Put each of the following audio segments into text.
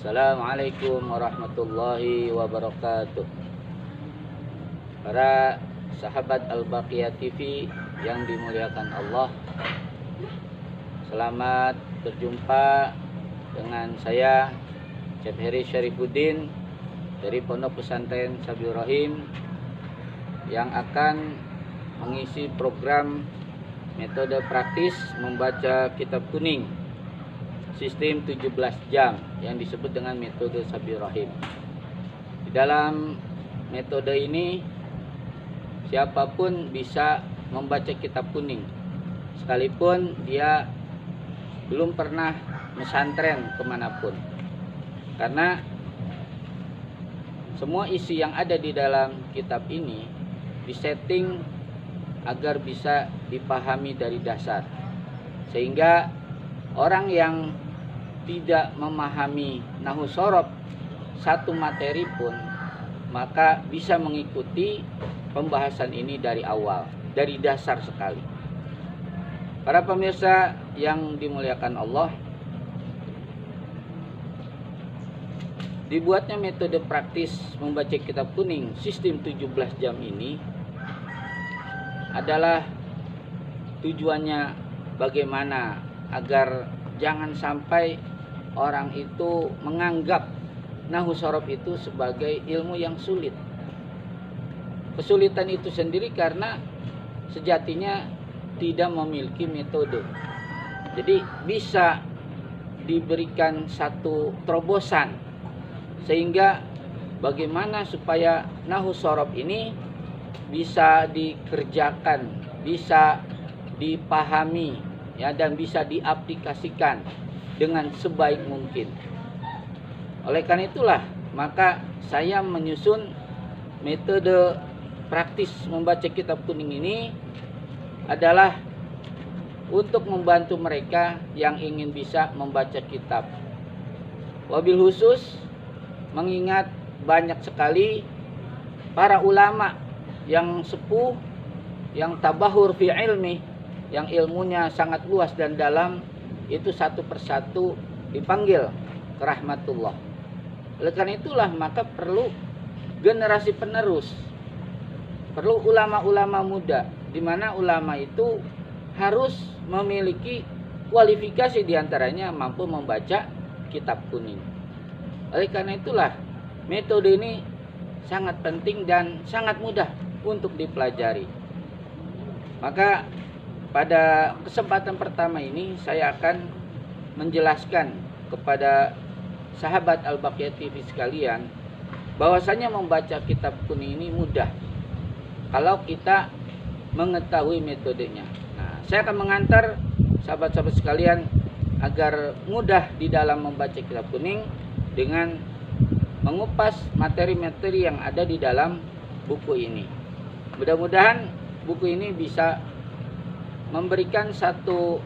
Assalamualaikum warahmatullahi wabarakatuh. Para sahabat Al-Baqiyah TV yang dimuliakan Allah, selamat berjumpa dengan saya Syekh Heri Syarifuddin dari Pondok Pesantren Sabiur Rahim yang akan mengisi program metode praktis membaca kitab kuning sistem 17 jam yang disebut dengan metode Sabiur Rahim. Di dalam metode ini siapapun bisa membaca kitab kuning sekalipun dia belum pernah mesantren kemanapun, karena semua isi yang ada di dalam kitab ini disetting agar bisa dipahami dari dasar, sehingga orang yang tidak memahami nahwu shorof satu materi pun maka bisa mengikuti pembahasan ini dari awal, dari dasar sekali. Para pemirsa yang dimuliakan Allah, dibuatnya metode praktis membaca kitab kuning sistem 17 jam ini adalah tujuannya bagaimana agar jangan sampai orang itu menganggap nahwu shorof itu sebagai ilmu yang sulit. Kesulitan itu sendiri karena sejatinya tidak memiliki metode. Jadi bisa diberikan satu terobosan sehingga bagaimana supaya nahwu shorof ini bisa dikerjakan, bisa dipahami, ya, dan bisa diaplikasikan dengan sebaik mungkin. Oleh karena itulah maka saya menyusun metode praktis membaca kitab kuning ini adalah untuk membantu mereka yang ingin bisa membaca kitab. Wabil khusus mengingat banyak sekali para ulama yang sepuh, yang tabahur fi ilmi, yang ilmunya sangat luas dan dalam, itu satu persatu dipanggil ke rahmatullah. Oleh karena itulah maka perlu generasi penerus, perlu ulama-ulama muda, di mana ulama itu harus memiliki kualifikasi, diantaranya mampu membaca kitab kuning. Oleh karena itulah metode ini sangat penting dan sangat mudah untuk dipelajari. Maka pada kesempatan pertama ini saya akan menjelaskan kepada sahabat Al-Baqiyah TV sekalian bahwasanya membaca kitab kuning ini mudah kalau kita mengetahui metodenya. Nah, saya akan mengantar sahabat-sahabat sekalian agar mudah di dalam membaca kitab kuning dengan mengupas materi-materi yang ada di dalam buku ini. Mudah-mudahan buku ini bisa memberikan satu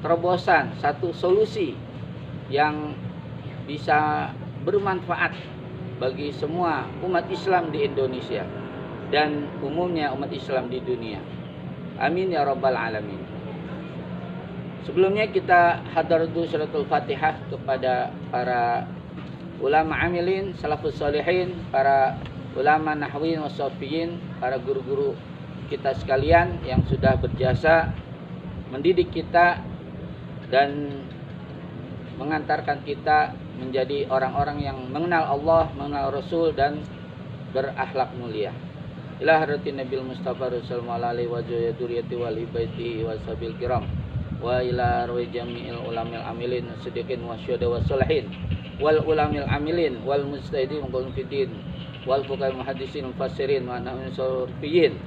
terobosan, satu solusi yang bisa bermanfaat bagi semua umat Islam di Indonesia dan umumnya umat Islam di dunia. Amin ya rabbal alamin. Sebelumnya kita hadaratu suratul Fatihah kepada para ulama amilin, salafus sholihin, para ulama nahwiyin wassofiyin, para guru-guru kita sekalian yang sudah berjasa mendidik kita dan mengantarkan kita menjadi orang-orang yang mengenal Allah, mengenal Rasul dan berakhlak mulia. Ila hadratin Nabil Mustafa Rasulullah alaihi wa duriyati wal baiti wasabil kiram wa ila arwah jami'il ulamil amilin siddiqin wasyuhada wassalihin wal ulamil amilin wal mujtahidin wal muqallidin wal fuqaha muhaddisin mufassirin wa nahwiyin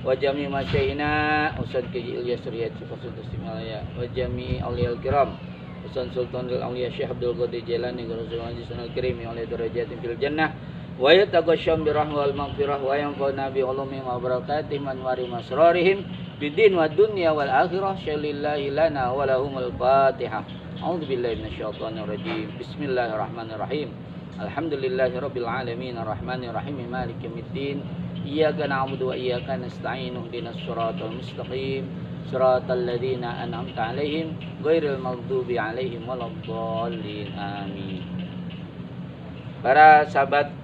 wa jami' masyaina Ustaz Kiai Ilyas Riyad Fasul Tastimilaya wa jami' awliyal kiram Ustaz Sultanul Auliya Syekh Abdul Qadir Jailani Rasul Aziz Al-Karim wa darajatin fil jannah wa yataghasyam bi rahmah wal maghfirah wa yanfa'una bi ulumi wa barakatih man wari masrarihim bidin wa dunya wal akhirah syalillahi lana wa lahumul fatihah. A'udzubillahi minasyaitonir rajim. Bismillahirrahmanirrahim. Alhamdulillahirabbil alamin arrahmanir rahim maliki yaumiddin. Iyyaka na'budu wa iyyaka nasta'in ihdinas siratal mustaqim siratal ladzina an'amta 'alaihim ghairil maghdubi 'alaihim waladdallin. Amin. para sahabat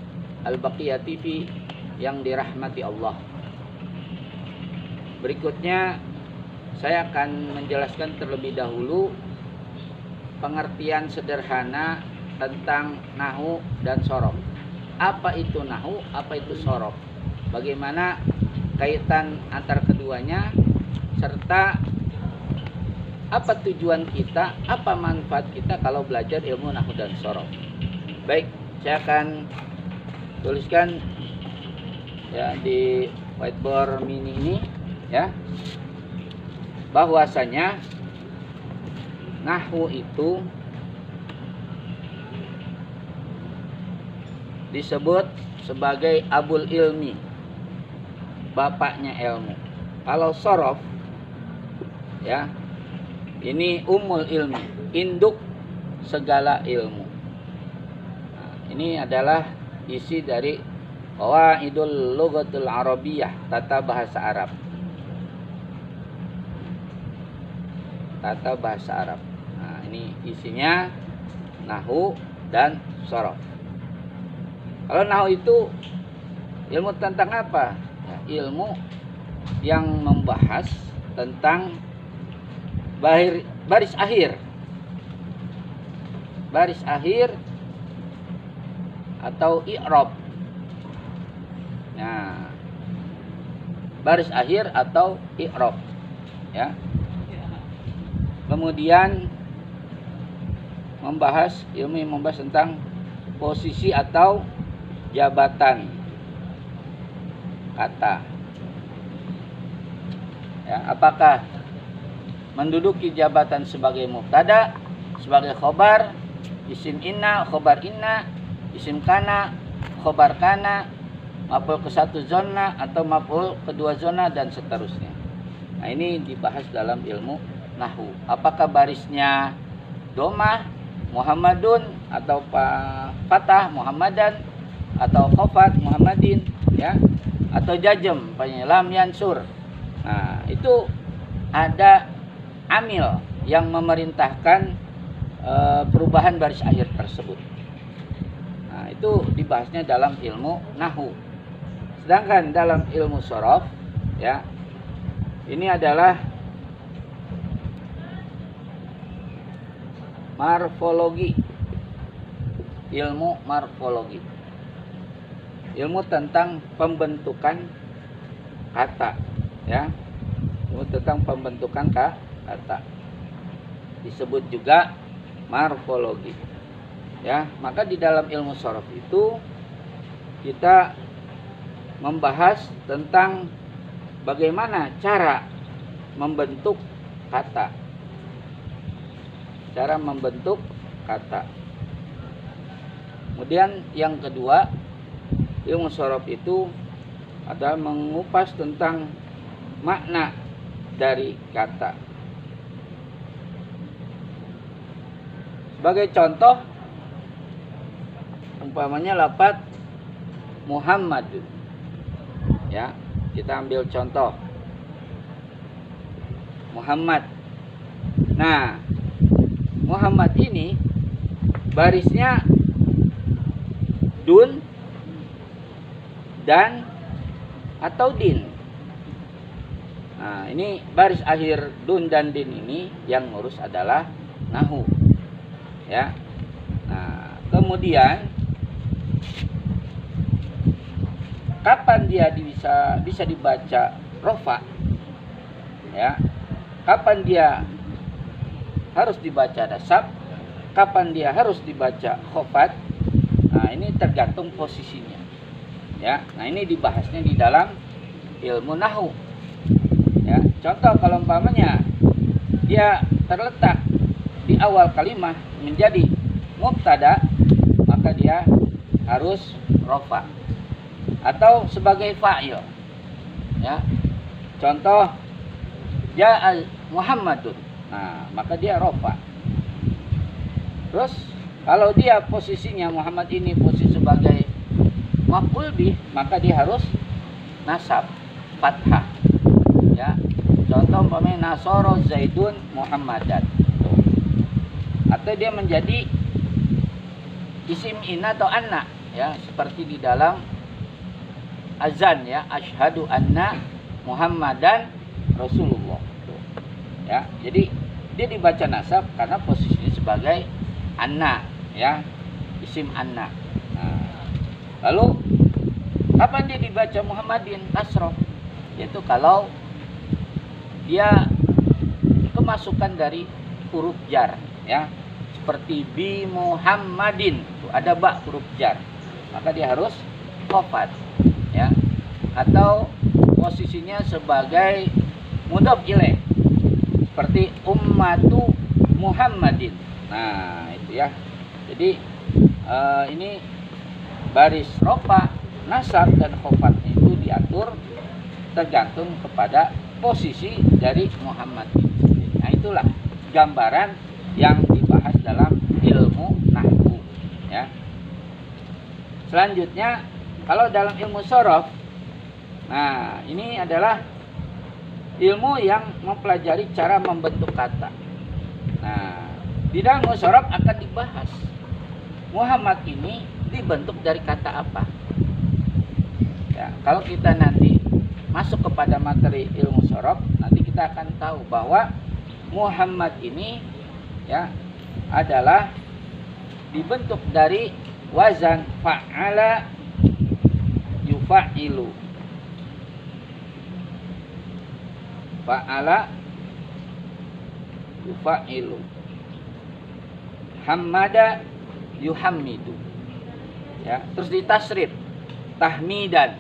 Al-Baqiyah TV yang dirahmati Allah. Berikutnya saya akan menjelaskan terlebih dahulu pengertian sederhana tentang nahu dan sorof. Apa itu nahu, apa itu sorof, bagaimana kaitan antar keduanya, serta apa tujuan kita, apa manfaat kita kalau belajar ilmu nahu dan sorof. Baik, saya akan tuliskan ya di whiteboard mini ini ya, bahwasanya nahwu itu disebut sebagai abul ilmi, bapaknya ilmu. Kalau sorof ya, ini umul ilmi, induk segala ilmu. Nah, ini adalah isi dari Qawaidul Lughatul Arabiyyah, tata bahasa Arab. Tata bahasa Arab. Nah, ini isinya nahwu dan sorof. Kalau nahwu itu ilmu tentang apa? Ya, ilmu yang membahas tentang baris akhir. Baris akhir atau i'rab. Nah, baris akhir atau i'rab ya. Kemudian ilmu yang membahas tentang posisi atau jabatan kata ya, apakah menduduki jabatan sebagai mubtada, sebagai khobar, isim inna, khobar inna, isim kana, khobar kana, maf'ul ke satu zona atau maf'ul kedua zona, dan seterusnya. Nah, ini dibahas dalam ilmu nahwu. Apakah barisnya domah Muhammadun, atau fathah Muhammadan, atau khafat Muhammadin ya, atau jajem lam yansur. Nah, itu ada amil yang memerintahkan perubahan baris akhir tersebut. Nah, itu dibahasnya dalam ilmu nahwu. Sedangkan dalam ilmu sorof ya, ini adalah morfologi, ilmu morfologi, ilmu tentang pembentukan kata ya, ilmu tentang pembentukan kata, disebut juga morfologi ya. Maka di dalam ilmu sorof itu kita membahas tentang bagaimana cara membentuk kata, cara membentuk kata. Kemudian yang kedua, ilmu sorof itu adalah mengupas tentang makna dari kata. Sebagai contoh, umpamanya lafaz Muhammad ya, kita ambil contoh Muhammad. Nah, Muhammad ini barisnya dun, dan, atau din. Nah, ini baris akhir dun dan din ini yang ngurus adalah nahwu ya. Nah, kemudian kapan dia bisa dibaca rofa ya, kapan dia harus dibaca nasab, kapan dia harus dibaca khofat. Nah, ini tergantung posisinya ya. Nah, ini dibahasnya di dalam ilmu nahwu ya. Contoh, kalau umpamanya dia terletak di awal kalimat menjadi mubtada, maka dia harus rofa, atau sebagai fa'il ya. Contoh, ja'al Muhammadun, nah maka dia rofa. Terus kalau dia posisinya Muhammad ini posisi sebagai maf'ul bih, maka dia harus nasab fathah ya. Contoh umpamanya nasara Zaidun Muhammadan, atau dia menjadi isim inna atau anna, ya, seperti di dalam azan, ya, asyhadu anna Muhammadan Rasulullah. Ya, jadi dia dibaca nasab karena posisinya sebagai anna, ya, isim anna. Nah, lalu kapan dia dibaca Muhammadin kasroh? Yaitu kalau dia kemasukan dari huruf jar, ya, seperti bi Muhammadin, itu ada ba huruf jar, maka dia harus khafat, ya, atau posisinya sebagai mudhof ilaih seperti ummatu Muhammadin. Nah, itu ya. Jadi ini baris rofa, nasab dan khofatnya itu diatur tergantung kepada posisi dari Muhammad ini. Nah, itulah gambaran yang dibahas dalam ilmu nahwu, ya. Selanjutnya kalau dalam ilmu shorof, nah ini adalah ilmu yang mempelajari cara membentuk kata. Nah, di dalam ilmu shorof akan dibahas Muhammad ini dibentuk dari kata apa. Ya, kalau kita nanti masuk kepada materi ilmu shorof, nanti kita akan tahu bahwa Muhammad ini, ya, adalah dibentuk dari wazan fa'ala yufa'ilu. Fa'ala yufa'ilu, hammada yuhammidu, ya. Terus ditasrif tahmidan,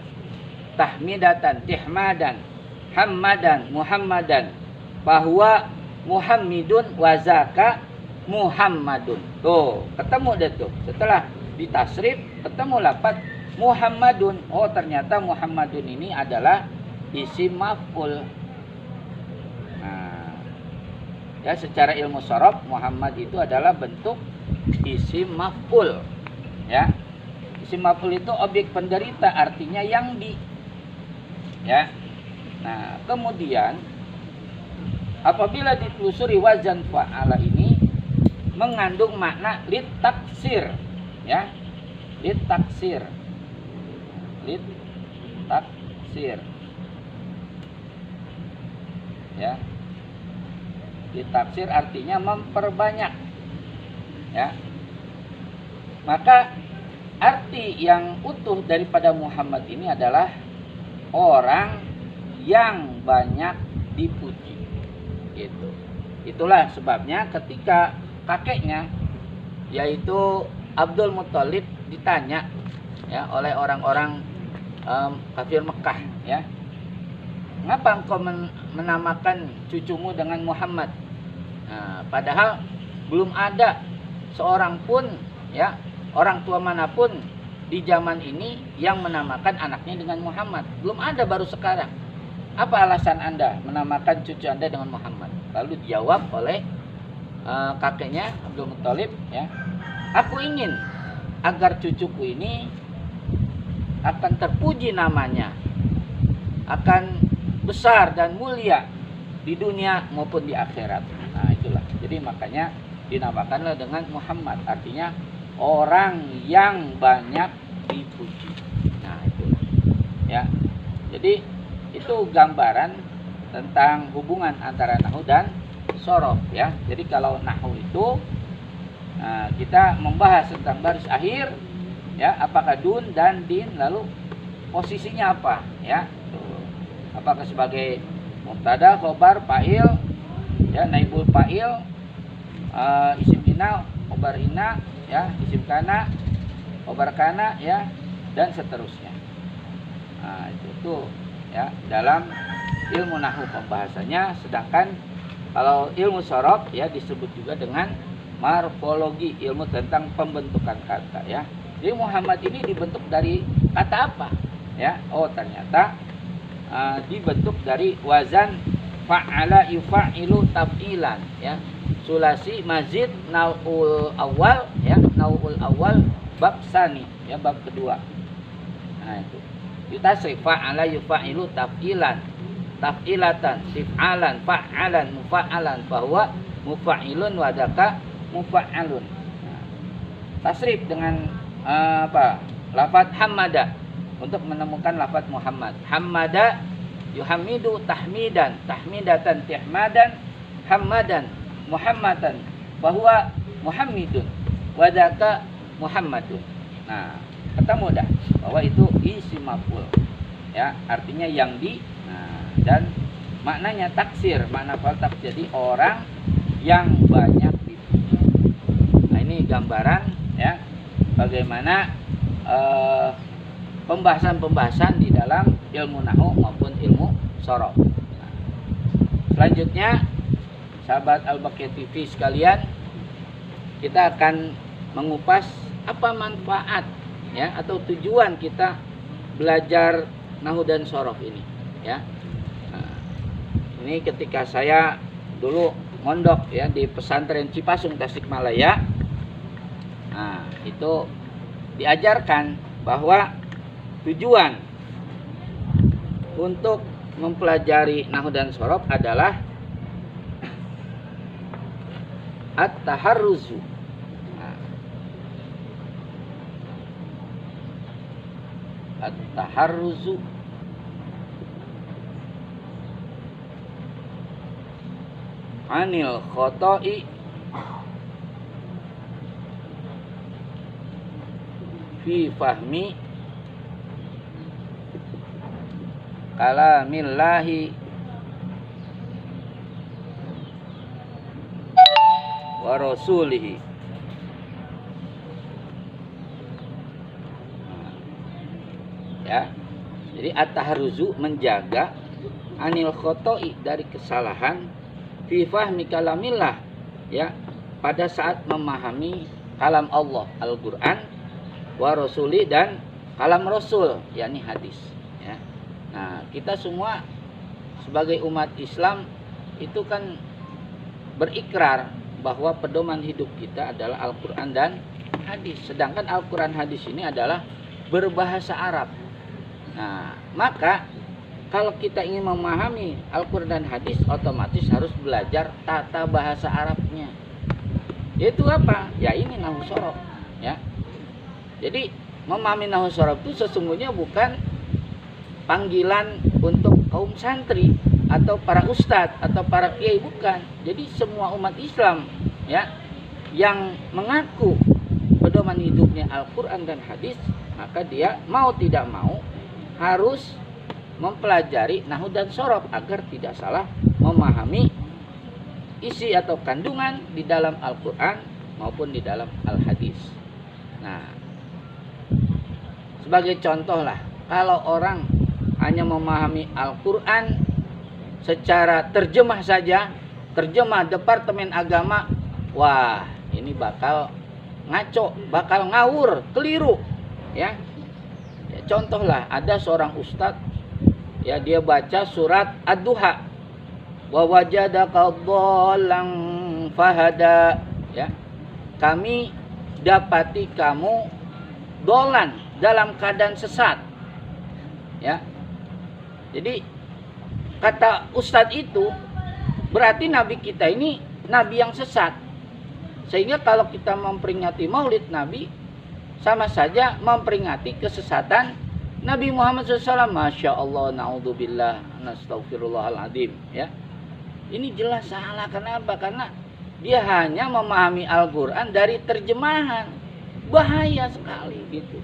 tahmidatan, tihmadan, hammadan, muhammadan, bahwa muhammidun wazaka muhammadun. Tuh, ketemu deh tuh. Setelah ditasrif ketemu lafaz muhammadun. Oh, ternyata muhammadun ini adalah isim maf'ul. Nah, ya, secara ilmu shorof Muhammad itu adalah bentuk isim maf'ul, ya. Isim maf'ul itu objek penderita, artinya yang di, ya. Nah, kemudian apabila ditelusuri wazan fa'ala ini mengandung makna lit taksir, ya, lit taksir, lit taksir, ya. Ditaksir artinya memperbanyak, ya. Maka arti yang utuh daripada Muhammad ini adalah orang yang banyak dipuji. Gitu. Itulah sebabnya ketika kakeknya, yaitu Abdul Muthalib, ditanya, ya, oleh orang-orang kafir Mekah, ya, ngapa engkau menamakan cucumu dengan Muhammad? Nah, padahal belum ada seorang pun, ya, orang tua manapun di zaman ini yang menamakan anaknya dengan Muhammad. Belum ada, baru sekarang. Apa alasan Anda menamakan cucu Anda dengan Muhammad? Lalu dijawab oleh kakeknya Abdul Muthalib, ya, aku ingin agar cucuku ini akan terpuji namanya, akan besar dan mulia di dunia maupun di akhirat. Nah, itulah. Jadi makanya dinamakanlah dengan Muhammad, artinya orang yang banyak dipuji. Nah, itu, ya. Jadi itu gambaran tentang hubungan antara nahwu dan shorof, ya. Jadi kalau nahwu itu kita membahas tentang baris akhir, ya, apakah dun dan din, lalu posisinya apa, ya. Apakah sebagai mubtada, khobar, fa'il, ya, naibul fa'il, isim inna, khobar inna, ya, isim kana, khobar kana, ya, dan seterusnya. Nah, itu ya dalam ilmu nahwu pembahasannya. Sedangkan kalau ilmu shorof, ya, disebut juga dengan morfologi, ilmu tentang pembentukan kata, ya. Jadi Muhammad ini dibentuk dari kata apa, ya? Oh, ternyata dibentuk dari wazan fa'ala yufa'ilu taf'ilan, ya. Sulasi mazid naul awal, ya, naul awal bab sani, ya, bab kedua. Nah, itu yutasrif fa'ala yufa'ilu taf'ilan, taf'ilatan, tif'alan, fa'alan, mufa'alan, bahwa mufa'ilun wadaka mufa'alun. Nah, tasrif dengan lafaz hamada untuk menemukan lafaz Muhammad. Hamada yuhamidu tahmidan, tahmidatan tihmadan, hamadan Muhammadan, bahwa Muhammadun wadaka Muhammadun. Nah, ketemu dah bahwa itu isim maf'ul. Ya, artinya yang dan maknanya taksir, makna fa'al taksir, jadi orang yang banyak dipuji. Nah, ini gambaran ya bagaimana pembahasan-pembahasan di dalam ilmu nahwu maupun ilmu shorof. Nah, selanjutnya sahabat Al-Baqiyah TV sekalian, kita akan mengupas apa manfaat ya atau tujuan kita belajar nahwu dan shorof ini ya. Nah, ini ketika saya dulu mondok ya di pesantren Cipasung Tasikmalaya, nah itu diajarkan bahwa tujuan untuk mempelajari nahwu dan shorof adalah at-taharruzu. At-taharruzu anil khoto'i fi fahmi kalamillahi wa rasulihi. Ya. Jadi at-taharruzu menjaga anil khoto'i dari kesalahan fi fahmi kalamillah ya pada saat memahami kalam Allah Al-Qur'an wa rasuli dan kalam Rasul yakni hadis ya. Nah, kita semua sebagai umat Islam itu kan berikrar bahwa pedoman hidup kita adalah Al-Qur'an dan hadis. Sedangkan Al-Qur'an hadis ini adalah berbahasa Arab. Nah, maka kalau kita ingin memahami Al-Qur'an dan hadis, otomatis harus belajar tata bahasa Arabnya. Yaitu apa? Ya ini nahwu shorof ya. Jadi memahami nahwu shorof itu sesungguhnya bukan panggilan untuk kaum santri atau para ustadz atau para kiai, bukan. Jadi semua umat Islam ya yang mengaku pedoman hidupnya Al-Qur'an dan hadis, maka dia mau tidak mau harus mempelajari nahwu dan shorof agar tidak salah memahami isi atau kandungan di dalam Al-Qur'an maupun di dalam Al-Hadis. Nah, sebagai contoh lah, kalau orang hanya memahami Al-Qur'an secara terjemah saja, terjemah Departemen Agama, wah ini bakal ngaco, bakal ngawur, keliru ya. Contohlah, ada seorang ustadz ya, dia baca surat Ad-Duha, wa wajadaka dhallan fahada ya, kami dapati kamu dolan, dalam keadaan sesat ya. Jadi kata ustadz itu berarti nabi kita ini nabi yang sesat, sehingga kalau kita memperingati maulid nabi sama saja memperingati kesesatan Nabi Muhammad SAW. Masya Allah, na'udzubillah, nastaghfirullahaladzim ya. Ini jelas salah. Kenapa? Karena dia hanya memahami Al-Quran dari terjemahan. Bahaya sekali gitu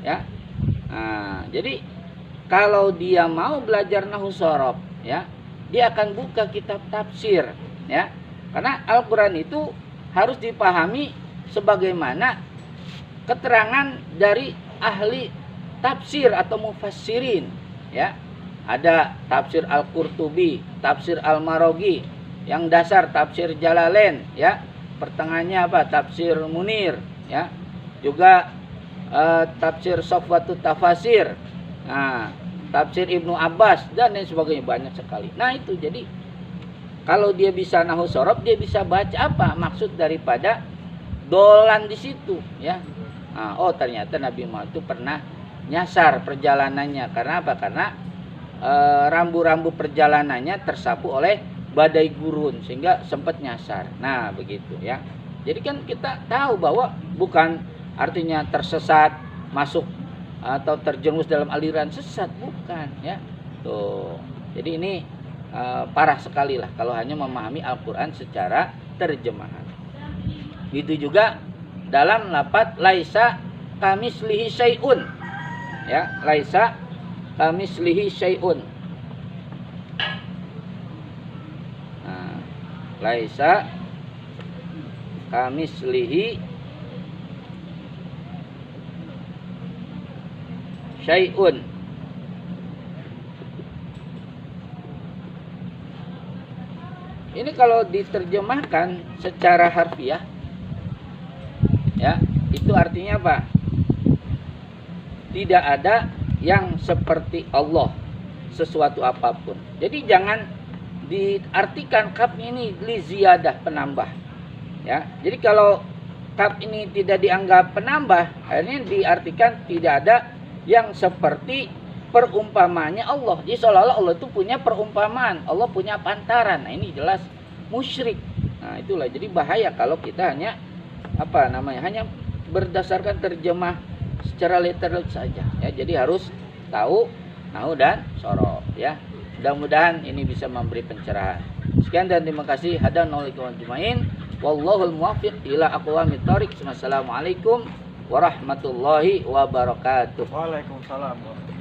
ya. Nah, jadi kalau dia mau belajar nahwu shorof ya, dia akan buka kitab tafsir ya. Karena Al-Quran itu harus dipahami sebagaimana keterangan dari ahli tafsir atau mufassirin ya. Ada tafsir Al-Qurtubi, tafsir Al-Maraghi, yang dasar tafsir Jalalain ya, pertengahannya apa? Tafsir Munir ya. Juga tafsir Safwatut Tafasir. Nah, tafsir Ibnu Abbas dan lain sebagainya, banyak sekali. Nah, itu jadi kalau dia bisa nahwu shorof, dia bisa baca apa maksud daripada dolan di situ ya. Nah, oh ternyata Nabi Muhammad itu pernah nyasar perjalanannya. Karena apa? Karena rambu-rambu perjalanannya tersapu oleh badai gurun sehingga sempat nyasar. Nah begitu ya. Jadi kan kita tahu bahwa bukan artinya tersesat, masuk atau terjerumus dalam aliran sesat, bukan ya. Tuh. Jadi ini parah sekali lah kalau hanya memahami Al-Qur'an secara terjemahan. Itu juga dalam lafaz laisa kamislihi syai'un. Ya, laisa kamislihi syai'un. Nah, laisa kamislihi syai'un. Ini kalau diterjemahkan secara harfiah, ya, itu artinya apa? Tidak ada yang seperti Allah, sesuatu apapun. Jadi jangan diartikan kaf ini li ziyadah, penambah. Ya, jadi kalau kaf ini tidak dianggap penambah, akhirnya diartikan tidak ada yang seperti perumpamaannya Allah. Jadi seolah-olah Allah itu punya perumpamaan, Allah punya pantaran. Nah, ini jelas musyrik. Nah, itulah jadi bahaya kalau kita hanya hanya berdasarkan terjemah secara literal saja ya. Jadi harus tahu nahu dan sorof ya. Mudah-mudahan ini bisa memberi pencerahan. Sekian dan terima kasih. Hadanallahu ajmain. Wallahul muwaffiq ila aqwamit thoriq. Wassalamualaikum warahmatullahi wabarakatuh. Waalaikumsalam.